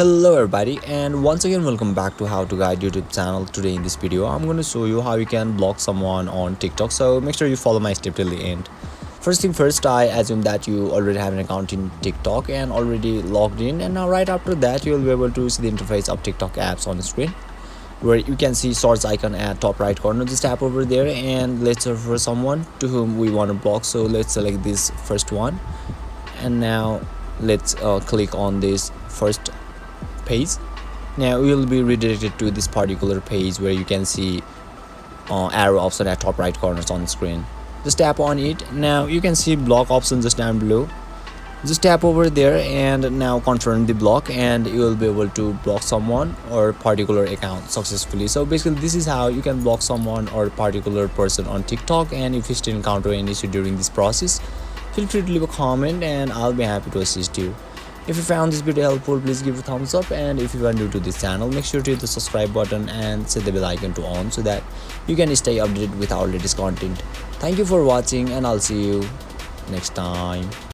Hello everybody, and once again welcome back to How to Guide YouTube channel. Today in this video I'm going to show you how you can block someone on TikTok, so make sure you follow my step till the end. First thing first, I assume that you already have an account in TikTok and already logged in, and now right after that you will be able to see the interface of TikTok apps on the screen, where you can see source icon at top right corner. Just tap over there and let's search for someone to whom we want to block. So let's select this first one, and now let's click on this first page. Now we will be redirected to this particular page where you can see arrow option at top right corners on the screen. Just tap on it. Now you can see block option just down below. Just tap over there and now confirm the block, and you will be able to block someone or particular account successfully. So basically this is how you can block someone or particular person on TikTok. And if you still encounter any issue during this process, feel free to leave a comment and I'll be happy to assist you. If you found this video helpful, please give it a thumbs up, and if you are new to this channel, make sure to hit the subscribe button and set the bell icon to on so that you can stay updated with our latest content. Thank you for watching, and I'll see you next time.